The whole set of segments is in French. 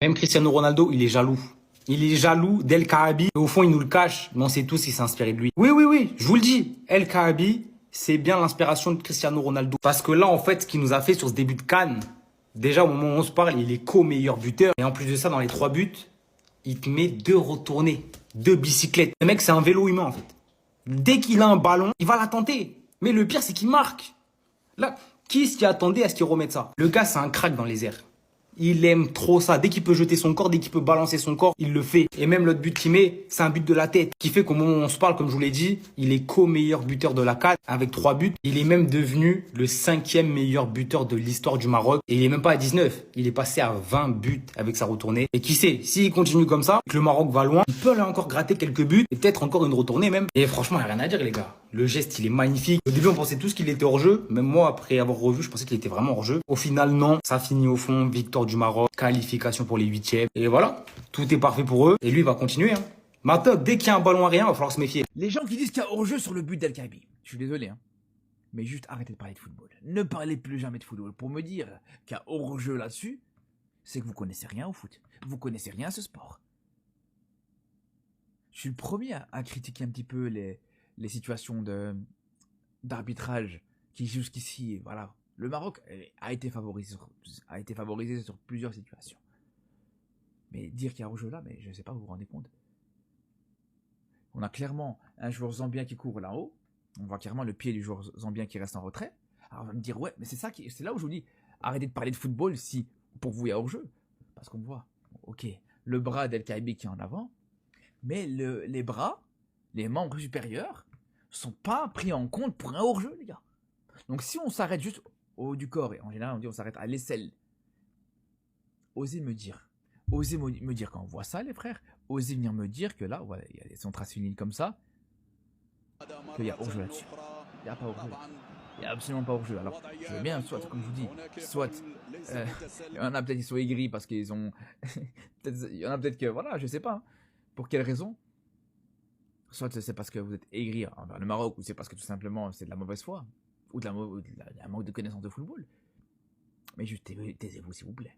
Même Cristiano Ronaldo, il est jaloux. Il est jaloux d'El Kaabi. Et au fond, il nous le cache, mais on sait tous qu'il s'est inspiré de lui. Oui, oui, oui, je vous le dis. El Kaabi, c'est bien l'inspiration de Cristiano Ronaldo. Parce que là, en fait, ce qu'il nous a fait sur ce début de CAN, déjà, au moment où on se parle, il est co-meilleur buteur. Et en plus de ça, dans les 3 buts, il te met 2 retournées, 2 bicyclettes. Le mec, c'est un vélo humain, en fait. Dès qu'il a un ballon, il va la tenter. Mais le pire, c'est qu'il marque. Là, qui est-ce qui attendait à ce qu'il remette ça? Le gars, c'est un crack dans les airs. Il aime trop ça. Dès qu'il peut jeter son corps, dès qu'il peut balancer son corps, il le fait. Et même l'autre but qu'il met, c'est un but de la tête. Qui fait qu'au moment où on se parle, comme je vous l'ai dit, il est co-meilleur buteur de la CAN avec 3 buts. Il est même devenu le 5e meilleur buteur de l'histoire du Maroc. Et il est même pas à 19. Il est passé à 20 buts avec sa retournée. Et qui sait, s'il continue comme ça, que le Maroc va loin, il peut aller encore gratter quelques buts et peut-être encore une retournée même. Et franchement, il n'y a rien à dire, les gars. Le geste, il est magnifique. Au début, on pensait tous qu'il était hors jeu. Même moi, après avoir revu, je pensais qu'il était vraiment hors jeu. Au final, non. Ça finit au fond. Victoire du Maroc. Qualification pour les 8e. Et voilà. Tout est parfait pour eux. Et lui, il va continuer. Maintenant, dès qu'il y a un ballon aérien, il va falloir se méfier. Les gens qui disent qu'il y a hors-jeu sur le but d'El Kaabi, je suis désolé, mais juste arrêtez de parler de football. Ne parlez plus jamais de football. Pour me dire qu'il y a hors-jeu là-dessus, c'est que vous connaissez rien au foot. Vous connaissez rien à ce sport. Je suis le premier à critiquer un petit peu les situations d'arbitrage qui jusqu'ici, voilà. Le Maroc a été favorisé sur plusieurs situations. Mais dire qu'il y a hors-jeu là, mais je ne sais pas, vous vous rendez compte. On a clairement un joueur zambien qui court là-haut. On voit clairement le pied du joueur zambien qui reste en retrait. Alors on va me dire, ouais, mais c'est là où je vous dis, arrêtez de parler de football si pour vous il y a hors-jeu. Parce qu'on voit, ok, le bras d'El Kaabi qui est en avant, mais les bras, les membres supérieurs, sont pas pris en compte pour un hors-jeu, les gars. Donc si on s'arrête juste au haut du corps, et en général on dit on s'arrête à l'aisselle, osez me dire quand on voit ça, les frères, osez venir me dire que là, voilà, si on trace une ligne comme ça, qu'il y a hors-jeu là-dessus. Il n'y a pas hors-jeu. Il n'y a absolument pas hors-jeu. Alors, je veux bien, soit, comme je vous dis, soit, il y en a peut-être qui sont aigris parce qu'ils ont, il y en a peut-être que, voilà, je sais pas, pour quelle raison. Soit c'est parce que vous êtes aigris envers le Maroc, ou c'est parce que tout simplement c'est de la mauvaise foi, ou d'un manque de connaissance de football. Mais juste taisez-vous s'il vous plaît.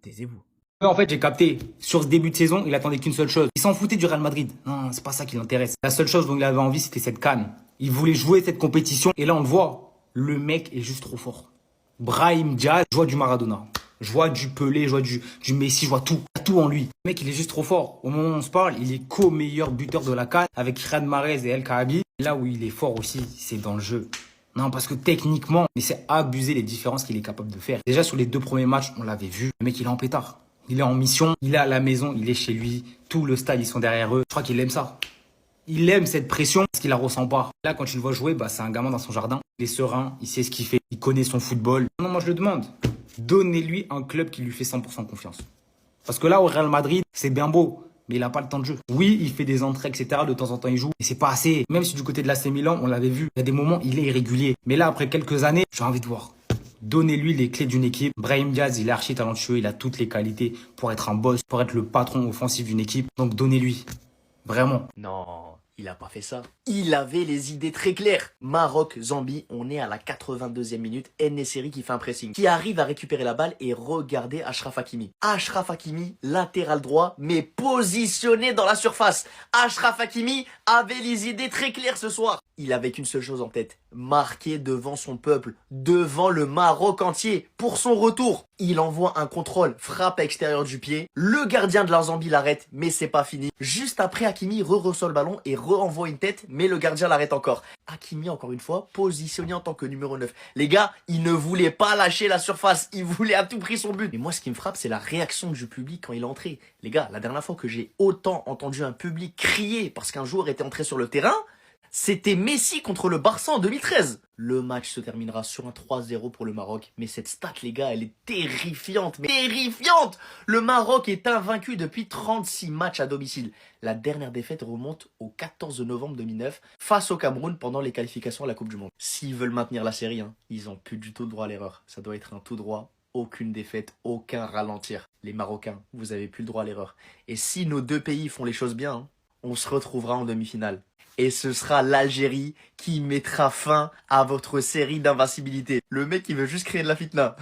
Taisez-vous. En fait, j'ai capté. Sur ce début de saison, il attendait qu'une seule chose. Il s'en foutait du Real Madrid. Non, c'est pas ça qui l'intéresse. La seule chose dont il avait envie, c'était cette CAN. Il voulait jouer cette compétition. Et là, on le voit. Le mec est juste trop fort. Brahim Diaz, je vois du Maradona. Je vois du Pelé, je vois du Messi, je vois tout. Tout en lui. Le mec, il est juste trop fort. Au moment où on se parle, il est co-meilleur buteur de la CAN avec Riyad Mahrez et El Kaabi. Là où il est fort aussi, c'est dans le jeu. Non, parce que techniquement, mais c'est abuser les différences qu'il est capable de faire. Déjà, sur les 2 premiers matchs, on l'avait vu. Le mec, il est en pétard. Il est en mission, il est à la maison, il est chez lui. Tout le stade, ils sont derrière eux. Je crois qu'il aime ça. Il aime cette pression parce qu'il la ressent pas. Là, quand tu le vois jouer, c'est un gamin dans son jardin. Il est serein, il sait ce qu'il fait, il connaît son football. Non, moi je le demande. Donnez-lui un club qui lui fait 100% confiance. Parce que là, au Real Madrid, c'est bien beau, mais il n'a pas le temps de jeu. Oui, il fait des entrées, etc. De temps en temps, il joue. Mais c'est pas assez. Même si du côté de l'AC Milan, on l'avait vu. Il y a des moments, il est irrégulier. Mais là, après quelques années, j'ai envie de voir. Donnez-lui les clés d'une équipe. Brahim Diaz, il est archi talentueux, il a toutes les qualités pour être un boss, pour être le patron offensif d'une équipe. Donc donnez-lui. Vraiment. Non, il a pas fait ça. Il avait les idées très claires. Maroc-Zambie, on est à la 82e minute. En-Nesyri qui fait un pressing, qui arrive à récupérer la balle et regardez Achraf Hakimi. Achraf Hakimi, latéral droit, mais positionné dans la surface. Achraf Hakimi avait les idées très claires ce soir. Il avait qu'une seule chose en tête, marquer devant son peuple, devant le Maroc entier, pour son retour. Il envoie un contrôle, frappe à l'extérieur du pied. Le gardien de la Zambie l'arrête, mais c'est pas fini. Juste après, Hakimi reçoit le ballon et renvoie une tête, mais le gardien l'arrête encore. Hakimi, encore une fois, positionné en tant que numéro 9. Les gars, il ne voulait pas lâcher la surface, il voulait à tout prix son but. Mais moi, ce qui me frappe, c'est la réaction du public quand il est entré. Les gars, la dernière fois que j'ai autant entendu un public crier parce qu'un joueur était entré sur le terrain, c'était Messi contre le Barça en 2013. Le match se terminera sur un 3-0 pour le Maroc. Mais cette stat, les gars, elle est terrifiante. Mais terrifiante! Le Maroc est invaincu depuis 36 matchs à domicile. La dernière défaite remonte au 14 novembre 2009 face au Cameroun pendant les qualifications à la Coupe du Monde. S'ils veulent maintenir la série, ils n'ont plus du tout le droit à l'erreur. Ça doit être un tout droit. Aucune défaite, aucun ralentir. Les Marocains, vous avez plus le droit à l'erreur. Et si nos 2 pays font les choses bien, on se retrouvera en demi-finale. Et ce sera l'Algérie qui mettra fin à votre série d'invincibilité. Le mec, il veut juste créer de la fitna.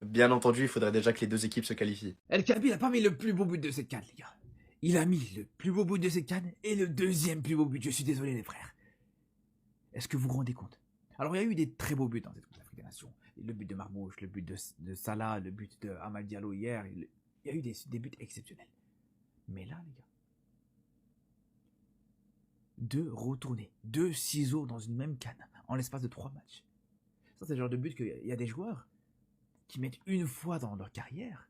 Bien entendu, il faudrait déjà que les deux équipes se qualifient. El Kaabi n'a pas mis le plus beau but de cette CAN, les gars. Il a mis le plus beau but de cette CAN et le deuxième plus beau but. Je suis désolé, les frères. Est-ce que vous vous rendez compte? Alors, il y a eu des très beaux buts dans cette Coupe d'Afrique des Nations. Le but de Marmouche, le but de Salah, le but de Amad Diallo hier. Il y a eu des buts exceptionnels. Mais là, les gars, deux retournés, deux ciseaux dans une même canne en l'espace de 3 matchs. Ça, c'est le genre de but qu'il y a des joueurs qui mettent une fois dans leur carrière.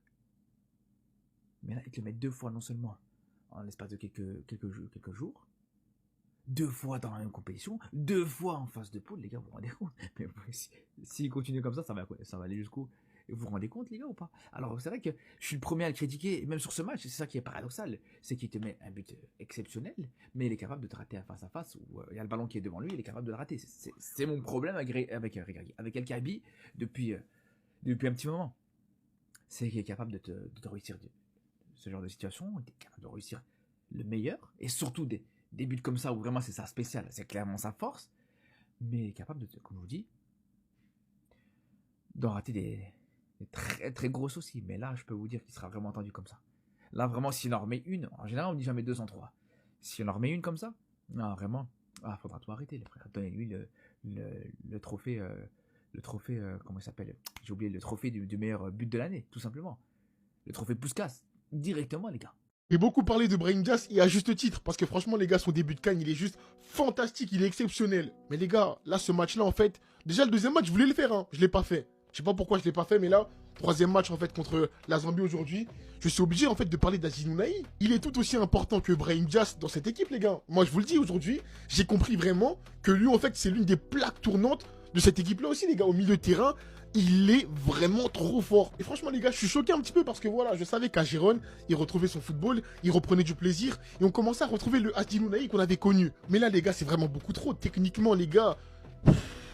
Mais là, ils te le mettent 2 fois, non seulement en l'espace de quelques jours, 2 fois dans la même compétition, 2 fois en phase de poule, les gars, vous vous rendez compte? Mais s'il continue comme ça va aller jusqu'où? Vous vous rendez compte, les gars, ou pas? Alors, c'est vrai que je suis le premier à le critiquer, et même sur ce match, c'est ça qui est paradoxal, c'est qu'il te met un but exceptionnel, mais il est capable de te rater un face-à-face, où il y a le ballon qui est devant lui, il est capable de le rater. C'est mon problème avec El Kaabi depuis un petit moment. C'est qu'il est capable de te réussir ce genre de situation, il est capable de réussir le meilleur, et surtout des buts comme ça, où vraiment c'est ça spécial, c'est clairement sa force, mais il est capable comme je vous dis, d'en rater des très très grosses aussi. Mais là, je peux vous dire qu'il sera vraiment tendu comme ça. Là, vraiment, s'il en remet une, en général, on dit jamais 203. Si on en remet une comme ça, non, vraiment, faudra tout arrêter, les frères. Donnez-lui le trophée, comment il s'appelle? J'ai oublié, le trophée du meilleur but de l'année, tout simplement. Le trophée Puskas, directement, les gars. J'ai beaucoup parlé de Brahim Diaz et à juste titre, parce que franchement les gars, son début de CAN, il est juste fantastique, il est exceptionnel. Mais les gars, là ce match-là en fait, déjà le deuxième match, je voulais le faire, hein. Je l'ai pas fait. Je sais pas pourquoi je l'ai pas fait, mais là, troisième match en fait contre la Zambie aujourd'hui, je suis obligé en fait de parler d'Aziz Ounahi. Il est tout aussi important que Brahim Diaz dans cette équipe, les gars. Moi je vous le dis aujourd'hui, j'ai compris vraiment que lui en fait c'est l'une des plaques tournantes de cette équipe-là aussi, les gars, au milieu de terrain. Il est vraiment trop fort. Et franchement, les gars, je suis choqué un petit peu parce que voilà, je savais qu'à Gérone, il retrouvait son football, il reprenait du plaisir et on commençait à retrouver le Aziz Ounahi qu'on avait connu. Mais là, les gars, c'est vraiment beaucoup trop. Techniquement, les gars,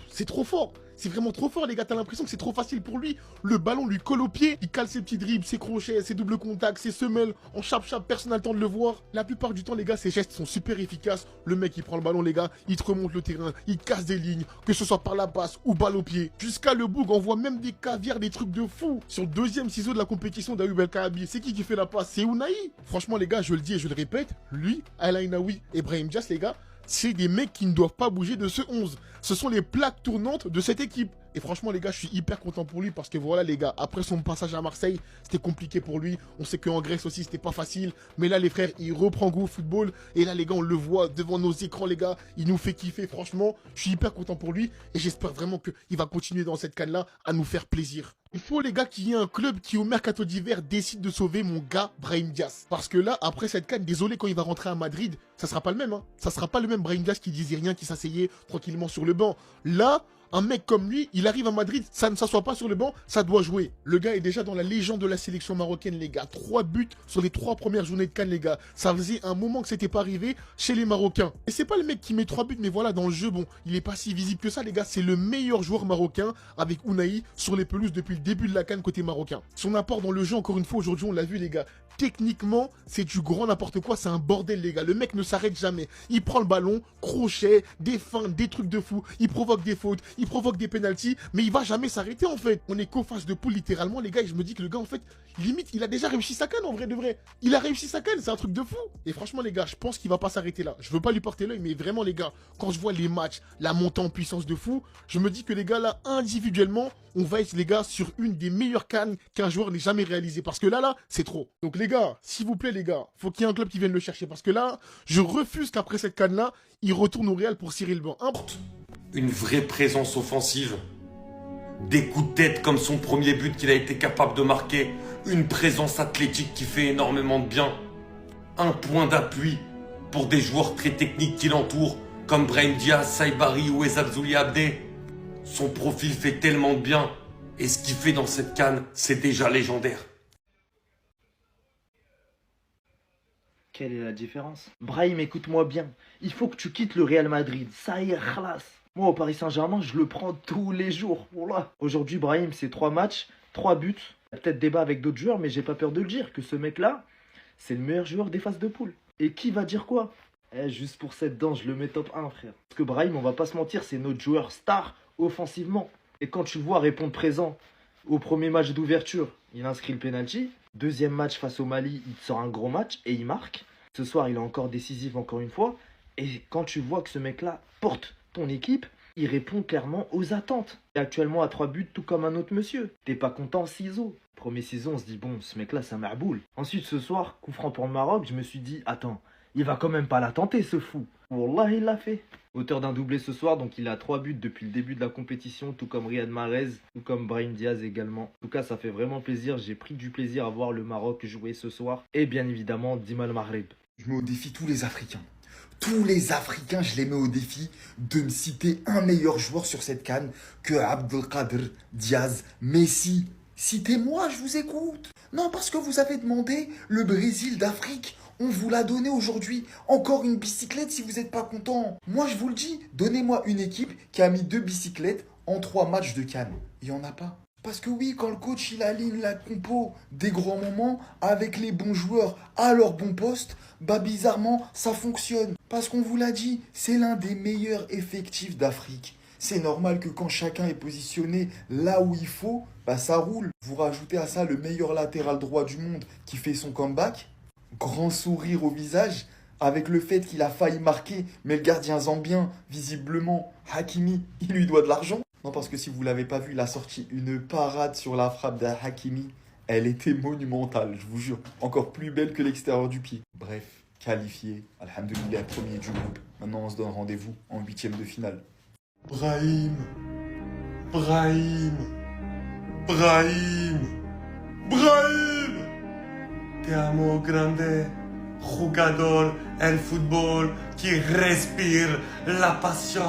c'est trop fort. C'est vraiment trop fort, les gars. T'as l'impression que c'est trop facile pour lui. Le ballon lui colle au pied. Il cale ses petits dribbles, ses crochets, ses doubles contacts, ses semelles. En chap-chap, personne n'a le temps de le voir. La plupart du temps, les gars, ses gestes sont super efficaces. Le mec, il prend le ballon, les gars. Il te remonte le terrain. Il casse des lignes. Que ce soit par la passe ou balle au pied. Jusqu'à le boug, on voit même des caviars, des trucs de fou. Sur le deuxième ciseau de la compétition d'Ayoub El Kaabi, c'est qui fait la passe? C'est Ounahi. Franchement, les gars, je le dis et je le répète. Lui, El Ainaoui et Brahim Diaz, les gars, c'est des mecs qui ne doivent pas bouger de ce 11. Ce sont les plaques tournantes de cette équipe. Et franchement, les gars, je suis hyper content pour lui parce que voilà, les gars, après son passage à Marseille, c'était compliqué pour lui. On sait qu'en Grèce aussi, c'était pas facile. Mais là, les frères, il reprend goût au football. Et là, les gars, on le voit devant nos écrans, les gars. Il nous fait kiffer. Franchement, je suis hyper content pour lui. Et j'espère vraiment qu'il va continuer dans cette canne-là à nous faire plaisir. Il faut, les gars, qu'il y ait un club qui, au mercato d'hiver, décide de sauver mon gars Brahim Diaz. Parce que là, après cette canne, désolé, quand il va rentrer à Madrid, ça sera pas le même. Hein. Ça sera pas le même Brahim Diaz qui disait rien, qui s'asseyait tranquillement sur le banc. Là, un mec comme lui, il arrive à Madrid, ça ne s'assoit pas sur le banc, ça doit jouer. Le gars est déjà dans la légende de la sélection marocaine, les gars. 3 buts sur les 3 premières journées de CAN, les gars. Ça faisait un moment que c'était pas arrivé chez les Marocains. Et c'est pas le mec qui met 3 buts, mais voilà, dans le jeu, bon, il est pas si visible que ça, les gars. C'est le meilleur joueur marocain avec Ounahi sur les pelouses depuis le début de la CAN côté marocain. Son apport dans le jeu, encore une fois, aujourd'hui, on l'a vu, les gars. Techniquement, c'est du grand n'importe quoi, c'est un bordel, les gars. Le mec ne s'arrête jamais. Il prend le ballon, crochet, des feintes, des trucs de fou. Il provoque des fautes, il provoque des pénaltys, mais il va jamais s'arrêter en fait. On est qu'aux phases de poule littéralement, les gars, et je me dis que le gars, en fait, limite, il a déjà réussi sa canne en vrai de vrai. Il a réussi sa canne, c'est un truc de fou. Et franchement, les gars, je pense qu'il va pas s'arrêter là. Je veux pas lui porter l'œil, mais vraiment, les gars, quand je vois les matchs, la montée en puissance de fou, je me dis que les gars, là, individuellement, on va être, les gars, sur une des meilleures cannes qu'un joueur n'ait jamais réalisé. Parce que là, c'est trop. Donc, les gars, s'il vous plaît, les gars, faut qu'il y ait un club qui vienne le chercher. Parce que là, je refuse qu'après cette canne-là, il retourne au Real pour cirer le banc. Une vraie présence offensive. Des coups de tête comme son premier but qu'il a été capable de marquer. Une présence athlétique qui fait énormément de bien. Un point d'appui pour des joueurs très techniques qui l'entourent, comme Brahim Diaz, Saïbari ou Ezabzouli Abdé. Son profil fait tellement de bien. Et ce qu'il fait dans cette canne, c'est déjà légendaire. Quelle est la différence? Brahim, écoute-moi bien. Il faut que tu quittes le Real Madrid. Ça y est, khalas. Moi, au Paris Saint-Germain, je le prends tous les jours. Voilà. Aujourd'hui, Brahim, c'est 3 matchs, 3 buts. Il y a peut-être débat avec d'autres joueurs, mais j'ai pas peur de le dire, que ce mec-là, c'est le meilleur joueur des phases de poule. Et qui va dire quoi? Juste pour cette dent, je le mets top 1, frère. Parce que Brahim, on va pas se mentir, c'est notre joueur star offensivement. Et quand tu le vois répondre présent Au premier match d'ouverture, il inscrit le penalty. Deuxième match face au Mali, il sort un gros match et il marque. Ce soir, il est encore décisif encore une fois. Et quand tu vois que ce mec-là porte ton équipe, il répond clairement aux attentes. Il est actuellement à 3 buts, tout comme un autre monsieur. T'es pas content, ciseaux. Premier ciseau, on se dit, bon, ce mec-là, c'est un merboule. Ensuite, ce soir, coup franc pour le Maroc, je me suis dit, attends, il va quand même pas la tenter, ce fou. Wallah, il l'a fait. Auteur d'un doublé ce soir, donc il a 3 buts depuis le début de la compétition, tout comme Riyad Mahrez, tout comme Brahim Diaz également. En tout cas, ça fait vraiment plaisir. J'ai pris du plaisir à voir le Maroc jouer ce soir. Et bien évidemment, Dima El Maghreb. Je mets au défi tous les Africains. Tous les Africains, je les mets au défi de me citer un meilleur joueur sur cette CAN que Abdelkader, Diaz, Messi. Citez-moi, je vous écoute. Non, parce que vous avez demandé le Brésil d'Afrique. On vous l'a donné aujourd'hui. Encore une bicyclette si vous n'êtes pas content. Moi, je vous le dis, donnez-moi une équipe qui a mis 2 bicyclettes en 3 matchs de CAN. Il n'y en a pas. Parce que oui, quand le coach il aligne la compo des grands moments avec les bons joueurs à leur bon poste, bah bizarrement, ça fonctionne. Parce qu'on vous l'a dit, c'est l'un des meilleurs effectifs d'Afrique. C'est normal que quand chacun est positionné là où il faut, bah ça roule. Vous rajoutez à ça le meilleur latéral droit du monde qui fait son comeback. Grand sourire au visage, avec le fait qu'il a failli marquer, mais le gardien zambien, visiblement, Hakimi, il lui doit de l'argent. Non, parce que si vous ne l'avez pas vu, il a sorti une parade sur la frappe d'Hakimi. Elle était monumentale, je vous jure. Encore plus belle que l'extérieur du pied. Bref, qualifié. Alhamdoulilah, premier du groupe. Maintenant, on se donne rendez-vous en 8e de finale. Brahim, Brahim, Brahim, Brahim. Te amo grande, jugador, el fútbol qui respire la passion.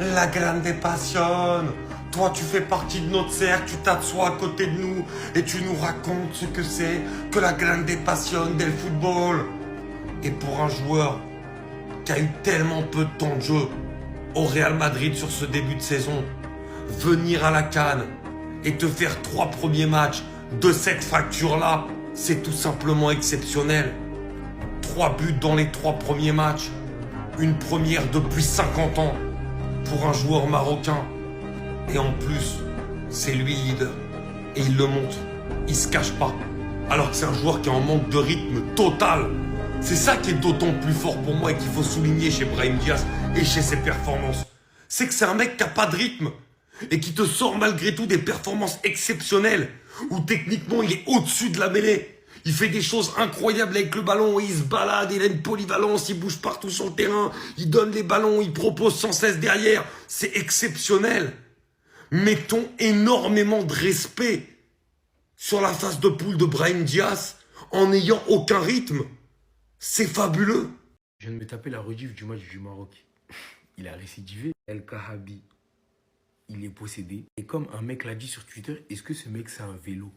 La grande passion. Toi, tu fais partie de notre cercle, tu t'assois à côté de nous et tu nous racontes ce que c'est que la grande passion del football. Et pour un joueur qui a eu tellement peu de temps de jeu au Real Madrid sur ce début de saison, venir à la CAN et te faire 3 premiers matchs de cette facture-là, c'est tout simplement exceptionnel. 3 buts dans les 3 premiers matchs. Une première depuis 50 ans. Pour un joueur marocain. Et en plus, c'est lui leader. Et il le montre. Il se cache pas. Alors que c'est un joueur qui est en manque de rythme total. C'est ça qui est d'autant plus fort pour moi et qu'il faut souligner chez Brahim Diaz et chez ses performances. C'est que c'est un mec qui a pas de rythme. Et qui te sort malgré tout des performances exceptionnelles. Où techniquement il est au-dessus de la mêlée. Il fait des choses incroyables avec le ballon, il se balade, il a une polyvalence, il bouge partout sur le terrain, il donne les ballons, il propose sans cesse derrière. C'est exceptionnel. Mettons énormément de respect sur la phase de poule de Brahim Diaz en n'ayant aucun rythme. C'est fabuleux. Je viens de me taper la rediff du match du Maroc. Il a récidivé. El Kahabi, il est possédé. Et comme un mec l'a dit sur Twitter, est-ce que ce mec c'est un vélo ?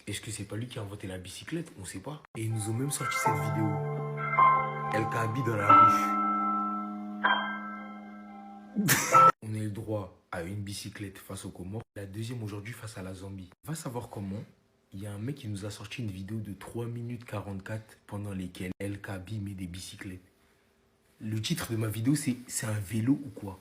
Est-ce que c'est pas lui qui a inventé la bicyclette? On sait pas. Et ils nous ont même sorti cette vidéo. El Kahabi dans la rue. On a eu le droit à une bicyclette face aux Comores. La deuxième aujourd'hui face à la Zambie. Va savoir comment. Il y a un mec qui nous a sorti une vidéo de 3 minutes 44 pendant lesquelles El Kahabi met des bicyclettes. Le titre de ma vidéo c'est un vélo ou quoi?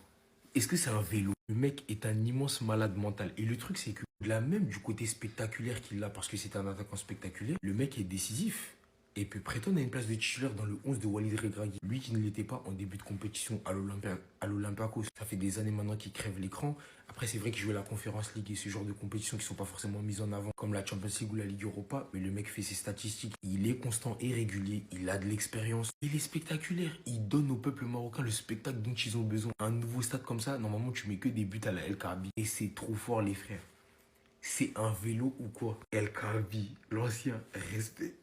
Est-ce que c'est un vélo? Le mec est un immense malade mental. Et le truc, c'est que, au-delà même du côté spectaculaire qu'il a, parce que c'est un attaquant spectaculaire, le mec est décisif. Et peut prétendre à une place de titulaire dans le 11 de Walid Regragui. Lui qui ne l'était pas en début de compétition à l'Olympiakos. Ça fait des années maintenant qu'il crève l'écran. Après, c'est vrai qu'il jouait la Conférence League et ce genre de compétitions qui ne sont pas forcément mises en avant, comme la Champions League ou la Ligue Europa. Mais le mec fait ses statistiques. Il est constant et régulier. Il a de l'expérience. Il est spectaculaire. Il donne au peuple marocain le spectacle dont ils ont besoin. Un nouveau stade comme ça, normalement, tu mets que des buts à la El Kahabi. Et c'est trop fort, les frères. C'est un vélo ou quoi? El Kahabi, l'ancien, respect.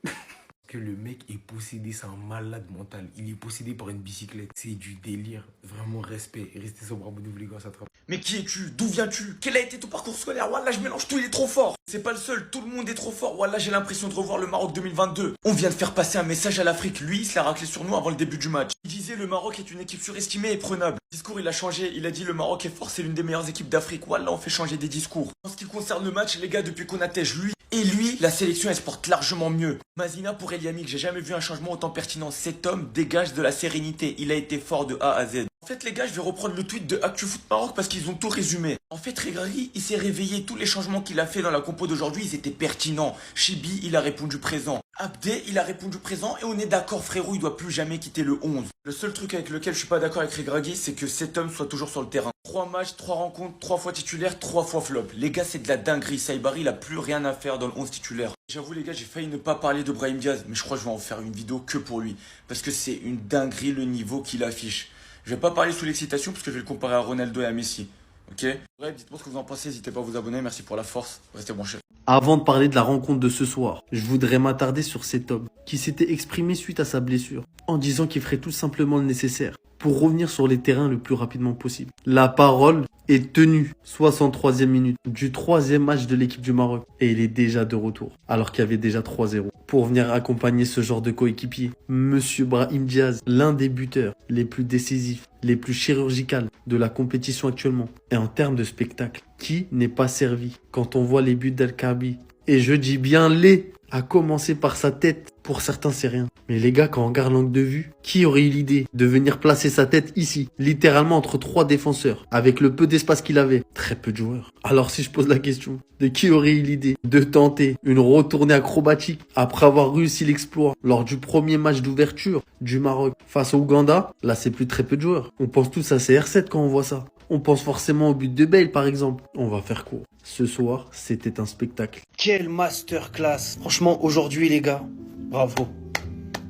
Que le mec est possédé, c'est un malade mental. Il est possédé par une bicyclette. C'est du délire. Vraiment respect. Restez sobre, abonnez-vous les gars, ça attrape. Mais qui es-tu? D'où viens-tu? Quel a été ton parcours scolaire? Wallah, je mélange tout, il est trop fort. C'est pas le seul, tout le monde est trop fort. Wallah, j'ai l'impression de revoir le Maroc 2022. On vient de faire passer un message à l'Afrique. Lui, il se l'a raclé sur nous avant le début du match. Il disait le Maroc est une équipe surestimée et prenable. Le discours, il a changé. Il a dit le Maroc est fort, c'est l'une des meilleures équipes d'Afrique. Wallah, on fait changer des discours. En ce qui concerne le match, les gars, depuis qu'on attège lui et lui, la sélection, elle se porte largement mieux. Mazina pour Eliamik, j'ai jamais vu un changement autant pertinent. Cet homme dégage de la sérénité. Il a été fort de A à Z. En fait les gars, je vais reprendre le tweet de ActuFoot Maroc parce qu'ils ont tout résumé. En fait Regragui, il s'est réveillé, tous les changements qu'il a fait dans la compo d'aujourd'hui, ils étaient pertinents. Chibi, il a répondu présent. Abdé, il a répondu présent et on est d'accord frérot, il doit plus jamais quitter le 11. Le seul truc avec lequel je suis pas d'accord avec Regragui, c'est que cet homme soit toujours sur le terrain. 3 matchs, 3 rencontres, 3 fois titulaire, 3 fois flop. Les gars, c'est de la dinguerie. Saibari, il a plus rien à faire dans le 11 titulaire. J'avoue les gars, j'ai failli ne pas parler de Brahim Diaz, mais je crois que je vais en faire une vidéo que pour lui. Parce que c'est une dinguerie le niveau qu'il affiche. Je vais pas parler sous l'excitation parce que je vais le comparer à Ronaldo et à Messi. Ok? Bref, dites-moi ce que vous en pensez, n'hésitez pas à vous abonner, merci pour la force, restez branchés. Avant de parler de la rencontre de ce soir, je voudrais m'attarder sur cet homme qui s'était exprimé suite à sa blessure en disant qu'il ferait tout simplement le nécessaire pour revenir sur les terrains le plus rapidement possible. La parole est tenue, 63e minute du 3e match de l'équipe du Maroc et il est déjà de retour alors qu'il y avait déjà 3-0 pour venir accompagner ce genre de coéquipier. Monsieur Brahim Diaz, l'un des buteurs les plus décisifs, les plus chirurgicales de la compétition actuellement. Et en termes de spectacle, qui n'est pas servi quand on voit les buts d'El-Kaabi? Et je dis bien les, à commencer par sa tête. Pour certains, c'est rien. Mais les gars, quand on regarde l'angle de vue, qui aurait eu l'idée de venir placer sa tête ici, littéralement entre 3 défenseurs, avec le peu d'espace qu'il avait? Très peu de joueurs. Alors si je pose la question, de qui aurait eu l'idée de tenter une retournée acrobatique après avoir réussi l'exploit lors du premier match d'ouverture du Maroc face au Ouganda? Là, c'est plus très peu de joueurs. On pense tous à CR7 quand on voit ça. On pense forcément au but de Bale, par exemple. On va faire court. Ce soir, c'était un spectacle. Quelle masterclass. Franchement, aujourd'hui, les gars, bravo.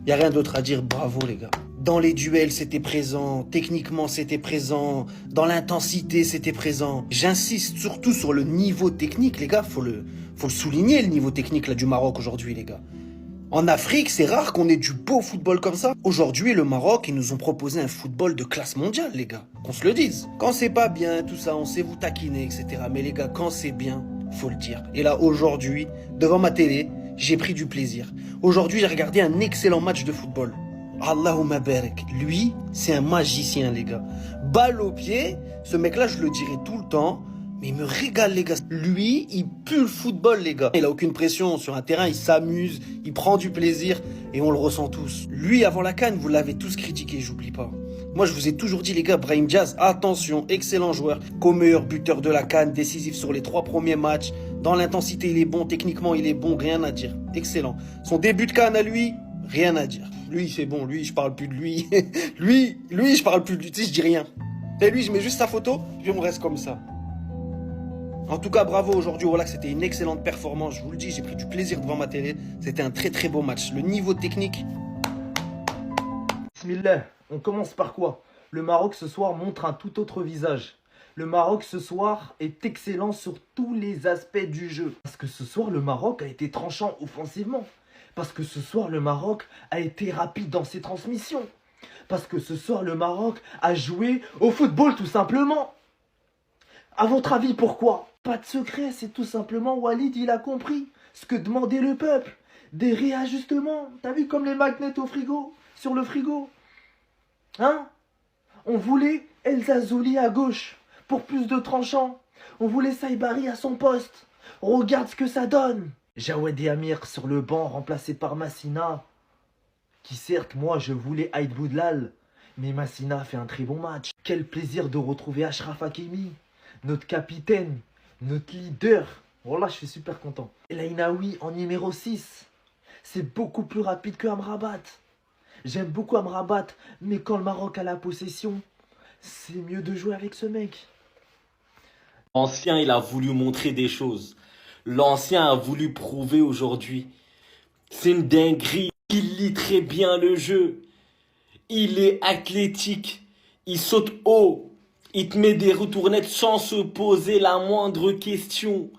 Y a rien d'autre à dire, bravo, les gars. Dans les duels, c'était présent. Techniquement, c'était présent. Dans l'intensité, c'était présent. J'insiste surtout sur le niveau technique, les gars. Faut le souligner, le niveau technique là, du Maroc aujourd'hui, les gars. En Afrique, c'est rare qu'on ait du beau football comme ça. Aujourd'hui, le Maroc, ils nous ont proposé un football de classe mondiale, les gars. Qu'on se le dise. Quand c'est pas bien, tout ça, on sait vous taquiner, etc. Mais les gars, quand c'est bien, faut le dire. Et là, aujourd'hui, devant ma télé, j'ai pris du plaisir. Aujourd'hui, j'ai regardé un excellent match de football. Allahumma barak. Lui, c'est un magicien, les gars. Balle au pied, ce mec-là, je le dirai tout le temps. Mais il me régale, les gars. Lui, il pue le football, les gars. Il a aucune pression sur un terrain, il s'amuse, il prend du plaisir et on le ressent tous. Lui, avant la CAN, vous l'avez tous critiqué, j'oublie pas. Moi, je vous ai toujours dit, les gars, Brahim Diaz, attention, excellent joueur, co-meilleur buteur de la CAN, décisif sur les 3 premiers matchs. Dans l'intensité, il est bon, techniquement, il est bon, rien à dire. Excellent. Son début de CAN à lui, rien à dire. Lui, c'est bon, lui, je parle plus de lui. lui, je parle plus de lui, tu sais, je dis rien. Et lui, je mets juste sa photo, puis on reste comme ça. En tout cas, bravo aujourd'hui, voilà que c'était une excellente performance. Je vous le dis, j'ai pris du plaisir devant ma télé. C'était un très très beau match. Le niveau technique. Bismillah, on commence par quoi? Le Maroc ce soir montre un tout autre visage. Le Maroc ce soir est excellent sur tous les aspects du jeu. Parce que ce soir, le Maroc a été tranchant offensivement. Parce que ce soir, le Maroc a été rapide dans ses transmissions. Parce que ce soir, le Maroc a joué au football tout simplement. À votre avis, pourquoi? Pas de secret, c'est tout simplement Walid, il a compris ce que demandait le peuple. Des réajustements, t'as vu comme les magnets au frigo, sur le frigo. Hein? On voulait El Zazouli à gauche, pour plus de tranchants. On voulait Saibari à son poste. Regarde ce que ça donne. Jawed et Amir sur le banc, remplacé par Massina. Qui certes, moi, je voulais Aïd Boudlal. Mais Massina a fait un très bon match. Quel plaisir de retrouver Achraf Hakimi. Notre capitaine, notre leader. Voilà, je suis super content. El Ainaoui en numéro 6. C'est beaucoup plus rapide que Amrabat. J'aime beaucoup Amrabat, mais quand le Maroc a la possession, c'est mieux de jouer avec ce mec. L'ancien, il a voulu montrer des choses. L'ancien a voulu prouver aujourd'hui. C'est une dinguerie. Il lit très bien le jeu. Il est athlétique. Il saute haut. Il te met des retournettes sans se poser la moindre question.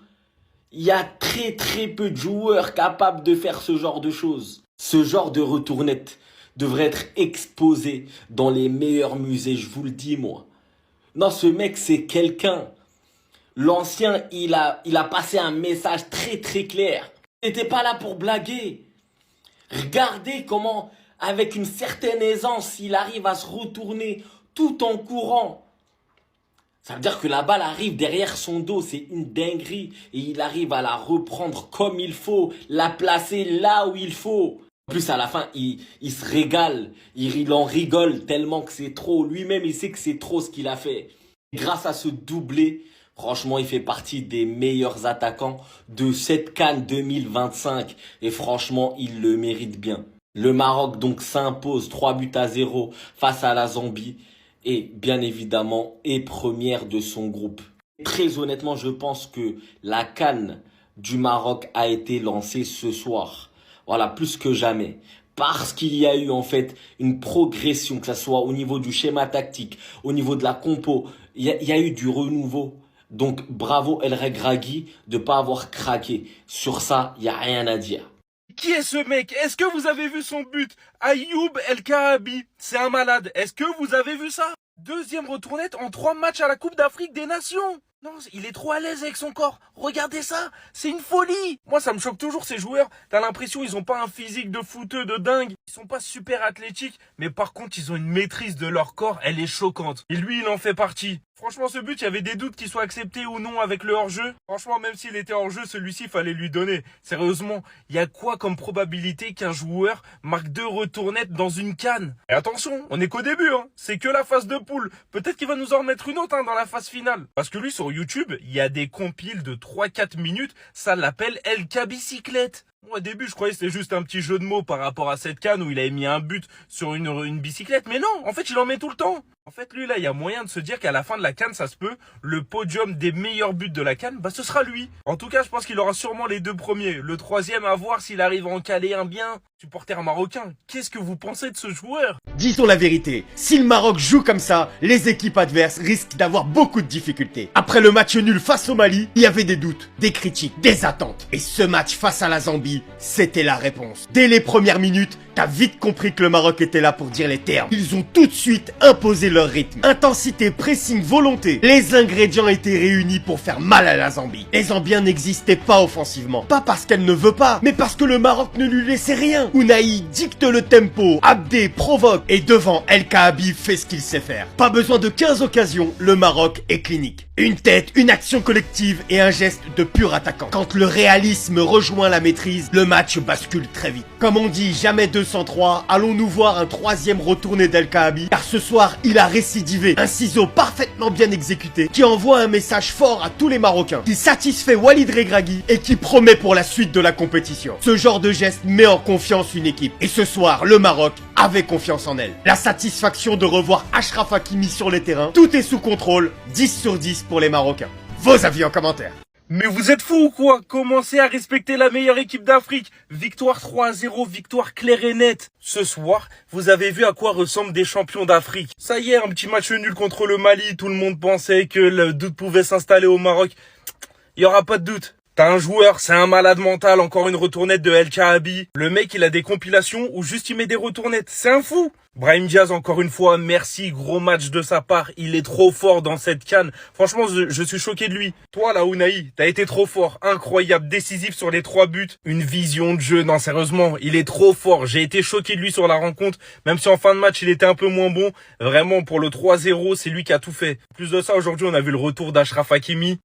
Il y a très très peu de joueurs capables de faire ce genre de choses. Ce genre de retournette devrait être exposé dans les meilleurs musées, je vous le dis moi. Non, ce mec c'est quelqu'un. L'ancien, il a passé un message très très clair. Il n'était pas là pour blaguer. Regardez comment, avec une certaine aisance, il arrive à se retourner tout en courant. Ça veut dire que la balle arrive derrière son dos, c'est une dinguerie. Et il arrive à la reprendre comme il faut, la placer là où il faut. En plus, à la fin, il se régale, il en rigole tellement que c'est trop. Lui-même, il sait que c'est trop ce qu'il a fait. Grâce à ce doublé, franchement, il fait partie des meilleurs attaquants de cette CAN 2025. Et franchement, il le mérite bien. Le Maroc donc s'impose 3-0 face à la Zambie. Et bien évidemment, est première de son groupe. Très honnêtement, je pense que la CAN du Maroc a été lancée ce soir. Voilà, plus que jamais. Parce qu'il y a eu en fait une progression, que ce soit au niveau du schéma tactique, au niveau de la compo, il y a eu du renouveau. Donc bravo El Regragui de pas avoir craqué. Sur ça, il n'y a rien à dire. Qui est ce mec? Est-ce que vous avez vu son but? Ayoub El Kaabi. C'est un malade. Est-ce que vous avez vu ça? Deuxième retournette en 3 matchs à la Coupe d'Afrique des Nations. Non, il est trop à l'aise avec son corps. Regardez ça, c'est une folie. Moi, ça me choque toujours ces joueurs. T'as l'impression ils ont pas un physique de footeux de dingue. Ils sont pas super athlétiques, mais par contre, ils ont une maîtrise de leur corps, elle est choquante. Et lui, il en fait partie. Franchement, ce but, il y avait des doutes qu'il soit accepté ou non avec le hors-jeu. Franchement, même s'il était hors-jeu, celui-ci, il fallait lui donner. Sérieusement, il y a quoi comme probabilité qu'un joueur marque 2 retournettes dans une CAN? Et attention, on est qu'au début, hein. C'est que la phase de poule. Peut-être qu'il va nous en remettre une autre, hein, dans la phase finale. Parce que lui, sur YouTube, il y a des compiles de 3-4 minutes. Ça l'appelle El Kabicyclette. Au début, je croyais que c'était juste un petit jeu de mots par rapport à cette CAN où il avait mis un but sur une bicyclette. Mais non, en fait, il en met tout le temps. En fait, lui, là, il y a moyen de se dire qu'à la fin de la CAN, ça se peut, le podium des meilleurs buts de la CAN, bah, ce sera lui. En tout cas, je pense qu'il aura sûrement les 2 premiers. Le 3e, à voir s'il arrive à en caler un bien. Supporter marocain, qu'est-ce que vous pensez de ce joueur? Disons la vérité, si le Maroc joue comme ça, les équipes adverses risquent d'avoir beaucoup de difficultés. Après le match nul face au Mali, il y avait des doutes, des critiques, des attentes. Et ce match face à la Zambie, c'était la réponse. Dès les premières minutes, t'as vite compris que le Maroc était là pour dire les termes. Ils ont tout de suite imposé leur rythme. Intensité, pressing, volonté. Les ingrédients étaient réunis pour faire mal à la Zambie. Les Zambiens n'existaient pas offensivement. Pas parce qu'elle ne veut pas, mais parce que le Maroc ne lui laissait rien. Ounahi dicte le tempo, Abdé provoque, et devant El Kaabi fait ce qu'il sait faire. Pas besoin de 15 occasions, le Maroc est clinique. Une tête, une action collective et un geste de pur attaquant. Quand le réalisme rejoint la maîtrise, le match bascule très vite. Comme on dit, jamais 203, allons-nous voir un 3e retourné d'El Kaabi, car ce soir, il a récidivé. Un ciseau parfaitement bien exécuté, qui envoie un message fort à tous les Marocains, qui satisfait Walid Regragui et qui promet pour la suite de la compétition. Ce genre de geste met en confiance une équipe. Et ce soir, le Maroc avait confiance en elle. La satisfaction de revoir Achraf Hakimi sur les terrains, tout est sous contrôle, 10 sur 10 pour les Marocains. Vos avis en commentaire. Mais vous êtes fous ou quoi? Commencez à respecter la meilleure équipe d'Afrique. Victoire 3-0, victoire claire et nette. Ce soir, vous avez vu à quoi ressemblent des champions d'Afrique. Ça y est, un petit match nul contre le Mali. Tout le monde pensait que le doute pouvait s'installer au Maroc. Il y aura pas de doute. T'as un joueur, c'est un malade mental, encore une retournette de El Kaabi. Le mec, il a des compilations où juste il met des retournettes. C'est un fou. Brahim Diaz, encore une fois, merci, gros match de sa part. Il est trop fort dans cette CAN. Franchement, je suis choqué de lui. Toi, là, Ounahi, t'as été trop fort. Incroyable, décisif sur les 3 buts. Une vision de jeu. Non, sérieusement, il est trop fort. J'ai été choqué de lui sur la rencontre. Même si en fin de match, il était un peu moins bon. Vraiment, pour le 3-0, c'est lui qui a tout fait. En plus de ça, aujourd'hui, on a vu le retour d'Achraf Hakimi.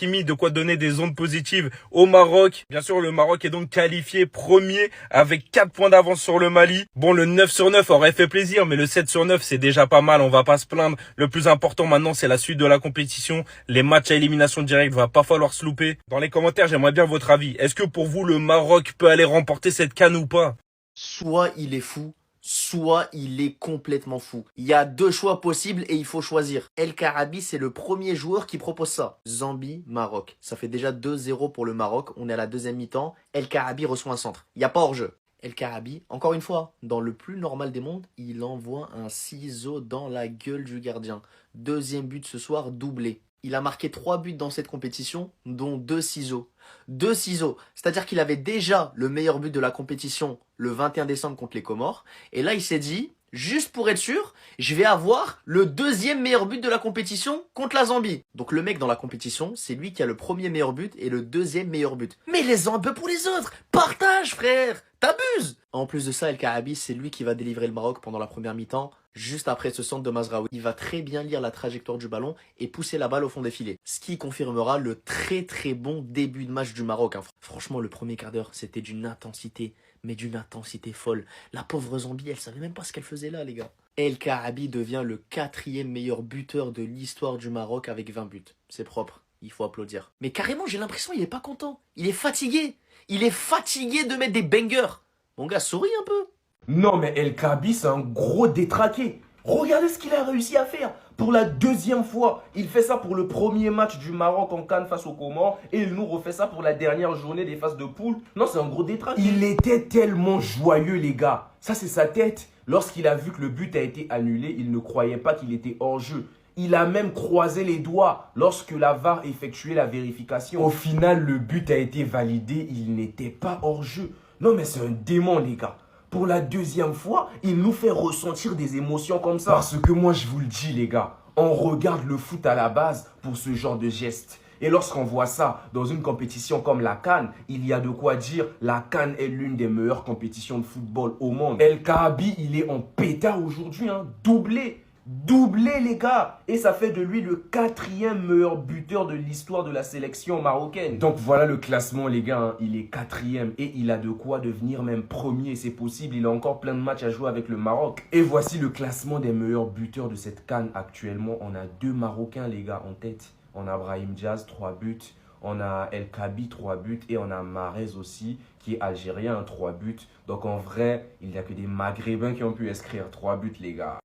De quoi donner des ondes positives au Maroc. Bien sûr, le Maroc est donc qualifié premier avec 4 points d'avance sur le Mali. Bon, le 9 sur 9 aurait fait plaisir, mais le 7 sur 9, c'est déjà pas mal, on va pas se plaindre. Le plus important maintenant, c'est la suite de la compétition. Les matchs à élimination directe, va pas falloir se louper. Dans les commentaires, j'aimerais bien votre avis. Est-ce que pour vous, le Maroc peut aller remporter cette CAN ou pas? Soit il est fou, soit il est complètement fou. Il y a 2 choix possibles et il faut choisir. El Kaabi, c'est le premier joueur qui propose ça. Zambie, Maroc. Ça fait déjà 2-0 pour le Maroc. On est à la 2e mi-temps. El Kaabi reçoit un centre. Il n'y a pas hors-jeu. El Kaabi, encore une fois, dans le plus normal des mondes, il envoie un ciseau dans la gueule du gardien. 2e but ce soir, doublé. Il a marqué 3 buts dans cette compétition, dont 2 ciseaux. 2 ciseaux, c'est-à-dire qu'il avait déjà le meilleur but de la compétition le 21 décembre contre les Comores. Et là, il s'est dit, juste pour être sûr, je vais avoir le 2e meilleur but de la compétition contre la Zambie. Donc le mec dans la compétition, c'est lui qui a le 1er meilleur but et le 2e meilleur but. Mais les uns un peu pour les autres. Partage, frère. T'abuses! En plus de ça, El Kaabi, c'est lui qui va délivrer le Maroc pendant la première mi-temps, juste après ce centre de Mazraoui. Il va très bien lire la trajectoire du ballon et pousser la balle au fond des filets. Ce qui confirmera le très bon début de match du Maroc. Franchement, le premier quart d'heure, c'était d'une intensité, mais d'une intensité folle. La pauvre Zambie, elle savait même pas ce qu'elle faisait là, les gars. El Kaabi devient le 4e meilleur buteur de l'histoire du Maroc avec 20 buts. C'est propre. Il faut applaudir. Mais carrément, j'ai l'impression qu'il est pas content. Il est fatigué. Il est fatigué de mettre des bangers. Mon gars, souris un peu. Non, mais El Kaabi, c'est un gros détraqué. Regardez ce qu'il a réussi à faire. Pour la 2e fois, il fait ça pour le premier match du Maroc en CAN face aux Comores. Et il nous refait ça pour la dernière journée des phases de poule. Non, c'est un gros détraqué. Il était tellement joyeux, les gars. Ça, c'est sa tête. Lorsqu'il a vu que le but a été annulé, il ne croyait pas qu'il était hors jeu. Il a même croisé les doigts lorsque la VAR effectuait la vérification. Au final, le but a été validé, il n'était pas hors jeu. Non mais c'est un démon les gars. Pour la 2e fois, il nous fait ressentir des émotions comme ça. Parce que moi je vous le dis les gars, on regarde le foot à la base pour ce genre de gestes. Et lorsqu'on voit ça dans une compétition comme la CAN, il y a de quoi dire, la CAN est l'une des meilleures compétitions de football au monde. El Kaabi, il est en pétard aujourd'hui, hein, doublé les gars. Et ça fait de lui le 4e meilleur buteur de l'histoire de la sélection marocaine. Donc voilà le classement les gars, hein. Il est 4e et il a de quoi devenir même premier, c'est possible. Il a encore plein de matchs à jouer avec le Maroc. Et voici le classement des meilleurs buteurs de cette CAN actuellement. On a 2 Marocains les gars en tête. On a Brahim Diaz, 3 buts. On a El Kaabi, 3 buts. Et on a Mahrez aussi, qui est algérien, 3 buts. Donc en vrai, il n'y a que des Maghrébins qui ont pu inscrire 3 buts les gars.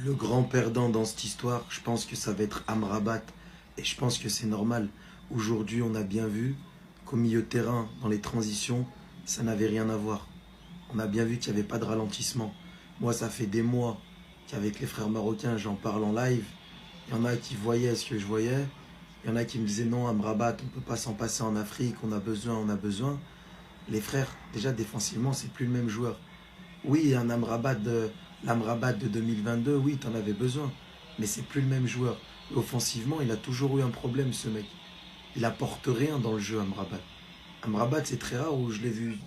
Le grand perdant dans cette histoire, je pense que ça va être Amrabat. Et je pense que c'est normal. Aujourd'hui, on a bien vu qu'au milieu de terrain, dans les transitions, ça n'avait rien à voir. On a bien vu qu'il n'y avait pas de ralentissement. Moi, ça fait des mois qu'avec les frères marocains, j'en parle en live. Il y en a qui voyaient ce que je voyais. Il y en a qui me disaient non, Amrabat, on ne peut pas s'en passer en Afrique, on a besoin. Les frères, déjà défensivement, c'est plus le même joueur. Oui, un l'Amrabat de 2022, oui, t'en avais besoin. Mais c'est plus le même joueur. Et offensivement, il a toujours eu un problème, ce mec. Il apporte rien dans le jeu, Amrabat. Amrabat, c'est très rare où je l'ai vu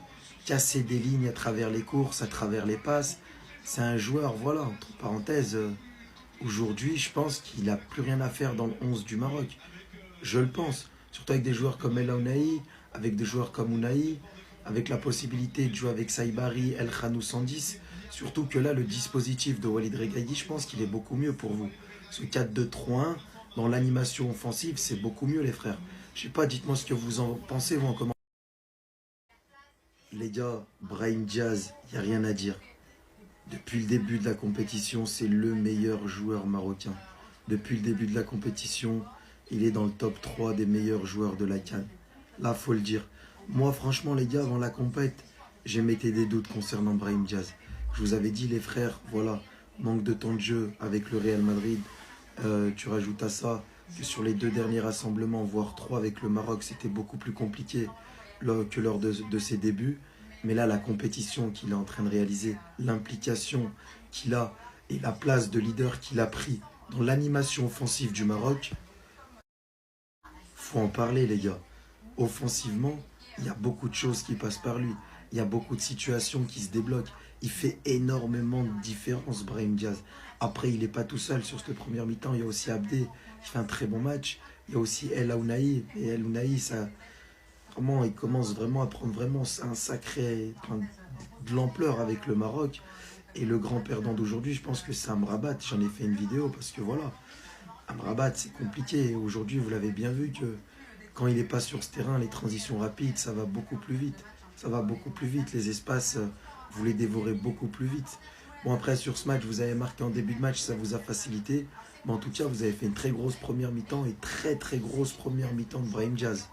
casser des lignes à travers les courses, à travers les passes. C'est un joueur, voilà, entre parenthèses, aujourd'hui, je pense qu'il n'a plus rien à faire dans le 11 du Maroc. Je le pense. Surtout avec des joueurs comme El Aounaï, avec des joueurs comme Ounaï, avec la possibilité de jouer avec Saïbari, El Khanou 110. Surtout que là, le dispositif de Walid Regragui, je pense qu'il est beaucoup mieux pour vous. Ce 4-2-3-1, dans l'animation offensive, c'est beaucoup mieux, les frères. Je sais pas, dites-moi ce que vous en pensez, vous, en commentaire. Les gars, Brahim Diaz, il n'y a rien à dire. Depuis le début de la compétition, c'est le meilleur joueur marocain. Depuis le début de la compétition, il est dans le top 3 des meilleurs joueurs de la CAN. Là, faut le dire. Moi, franchement, les gars, avant la compète, j'émettais des doutes concernant Brahim Diaz. Je vous avais dit, les frères, voilà, manque de temps de jeu avec le Real Madrid. Tu rajoutes à ça que sur les 2 derniers rassemblements, voire 3 avec le Maroc, c'était beaucoup plus compliqué que lors de ses débuts. Mais là, la compétition qu'il est en train de réaliser, l'implication qu'il a et la place de leader qu'il a pris dans l'animation offensive du Maroc, faut en parler, les gars. Offensivement, il y a beaucoup de choses qui passent par lui. Il y a beaucoup de situations qui se débloquent. Il fait énormément de différence, Brahim Diaz. Après, il n'est pas tout seul sur cette première mi-temps. Il y a aussi Abdé qui fait un très bon match. Il y a aussi El Aounaï. Et El Aounaï, ça, vraiment, il commence vraiment à prendre vraiment un sacré, de l'ampleur avec le Maroc. Et le grand perdant d'aujourd'hui, je pense que c'est Amrabat. J'en ai fait une vidéo parce que voilà, Amrabat, c'est compliqué. Aujourd'hui, vous l'avez bien vu que quand il n'est pas sur ce terrain, les transitions rapides, ça va beaucoup plus vite. Ça va beaucoup plus vite. Les espaces, vous les dévorez beaucoup plus vite. Bon, après, sur ce match, vous avez marqué en début de match, ça vous a facilité. Mais en tout cas, vous avez fait une très grosse première mi-temps et très grosse première mi-temps de Brahim Diaz.